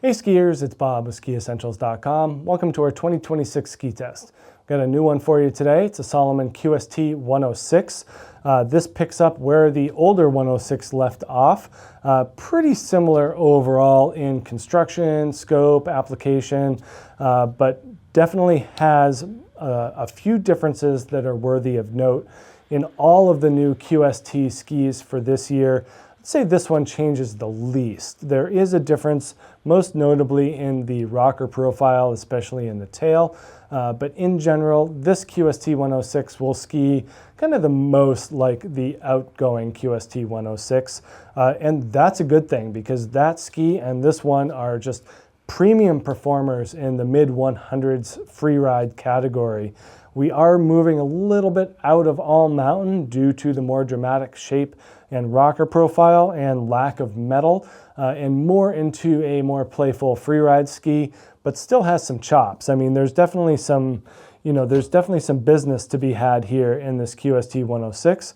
Hey skiers, it's Bob with SkiEssentials.com. Welcome to our 2026 ski test. Got a new one for you today. It's a Salomon QST 106. This picks up where the older 106 left off. Pretty similar overall in construction, scope, application, but definitely has a few differences that are worthy of note. In all of the new QST skis for this year, I'd say this one changes the least. There is a difference, most notably in the rocker profile, especially in the tail. But in general, this QST 106 will ski kind of the most like the outgoing QST 106. And that's a good thing because that ski and this one are just premium performers in the mid 100s freeride category. We are moving a little bit out of all mountain due to the more dramatic shape and rocker profile and lack of metal, and more into a more playful freeride ski, but still has some chops. I mean, there's definitely some business to be had here in this QST 106.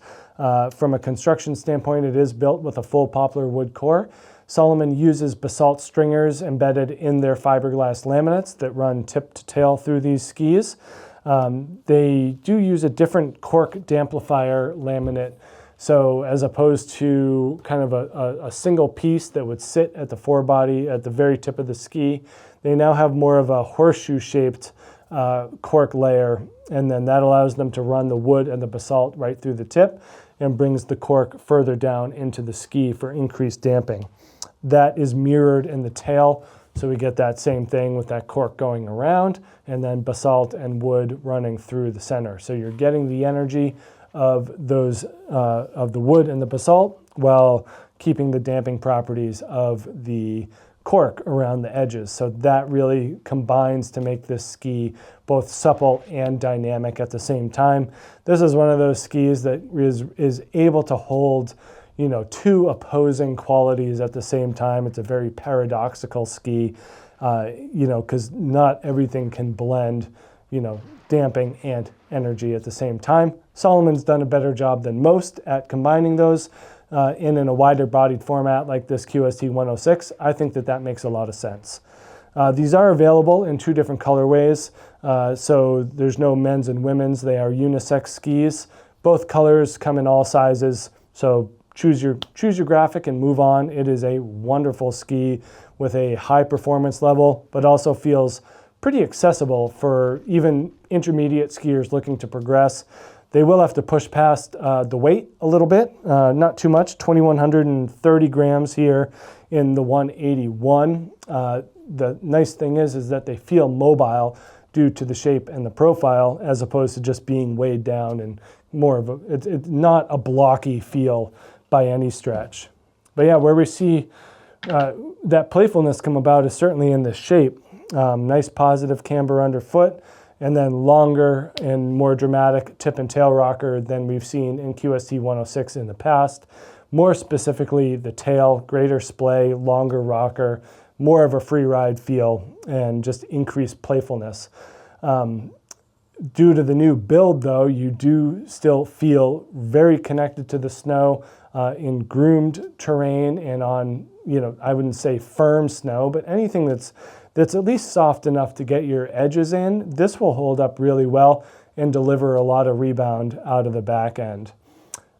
From a construction standpoint, it is built with a full poplar wood core. Salomon uses basalt stringers embedded in their fiberglass laminates that run tip to tail through these skis. They do use a different cork damplifier laminate. So as opposed to kind of a single piece that would sit at the forebody at the very tip of the ski, they now have more of a horseshoe-shaped cork layer, and then that allows them to run the wood and the basalt right through the tip and brings the cork further down into the ski for increased damping. That is mirrored in the tail, so we get that same thing with that cork going around and then basalt and wood running through the center. So you're getting the energy of those of the wood and the basalt while keeping the damping properties of the cork around the edges. So that really combines to make this ski both supple and dynamic at the same time. This is one of those skis that is able to hold, you know, two opposing qualities at the same time. It's a very paradoxical ski, because not everything can blend, damping and energy at the same time. Salomon's done a better job than most at combining those in a wider bodied format like this QST 106. I think that makes a lot of sense. These are available in two different colorways, so there's no men's and women's. They are unisex skis. Both colors come in all sizes, so choose your graphic and move on. It is a wonderful ski with a high performance level, but also feels pretty accessible for even intermediate skiers looking to progress. They will have to push past the weight a little bit, not too much, 2,130 grams here in the 181. The nice thing is that they feel mobile due to the shape and the profile, as opposed to just being weighed down and more of it's not a blocky feel by any stretch. But yeah, where we see that playfulness come about is certainly in the shape. Nice positive camber underfoot, and then longer and more dramatic tip and tail rocker than we've seen in QST 106 in the past. More specifically, the tail, greater splay, longer rocker, more of a free ride feel, and just increased playfulness. Due to the new build, though, you do still feel very connected to the snow in groomed terrain and on, I wouldn't say firm snow, but anything that's at least soft enough to get your edges in. This will hold up really well and deliver a lot of rebound out of the back end.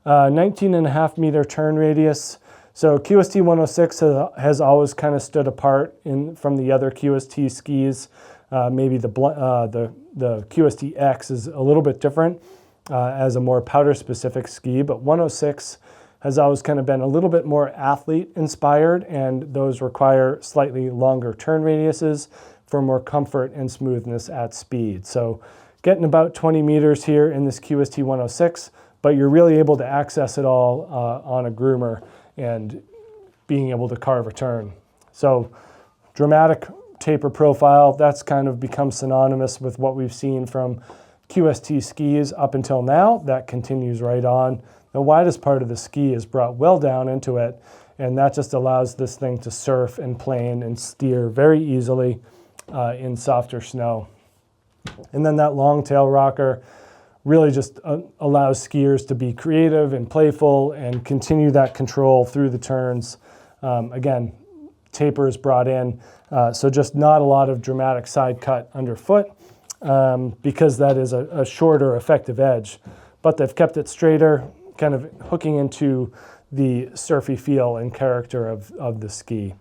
19.5 meter turn radius. So QST 106 has always kind of stood apart from the other QST skis. Maybe the QST X is a little bit different as a more powder specific ski, but 106 has always kind of been a little bit more athlete inspired, and those require slightly longer turn radiuses for more comfort and smoothness at speed. So getting about 20 meters here in this QST 106, but you're really able to access it all on a groomer and being able to carve a turn. So dramatic taper profile, that's kind of become synonymous with what we've seen from QST skis up until now. That continues right on. The widest part of the ski is brought well down into it, and that just allows this thing to surf and plane and steer very easily in softer snow. And then that long tail rocker really just allows skiers to be creative and playful and continue that control through the turns. Again, taper is brought in, so just not a lot of dramatic side cut underfoot because that is a shorter effective edge. But they've kept it straighter, kind of hooking into the surfy feel and character of the ski.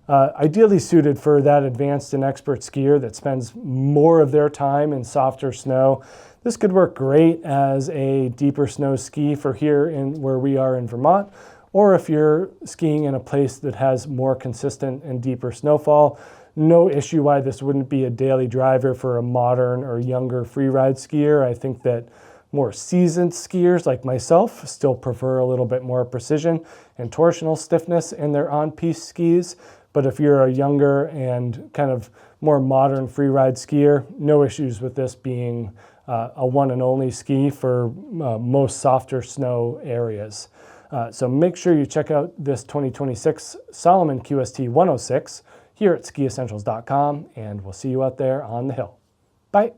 Ideally suited for that advanced and expert skier that spends more of their time in softer snow. This could work great as a deeper snow ski for here where we are in Vermont, or if you're skiing in a place that has more consistent and deeper snowfall, no issue why this wouldn't be a daily driver for a modern or younger freeride skier. I think that more seasoned skiers like myself still prefer a little bit more precision and torsional stiffness in their on-piste skis. But if you're a younger and kind of more modern freeride skier, no issues with this being a one and only ski for most softer snow areas. So make sure you check out this 2026 Salomon QST 106 here at SkiEssentials.com, and we'll see you out there on the hill. Bye.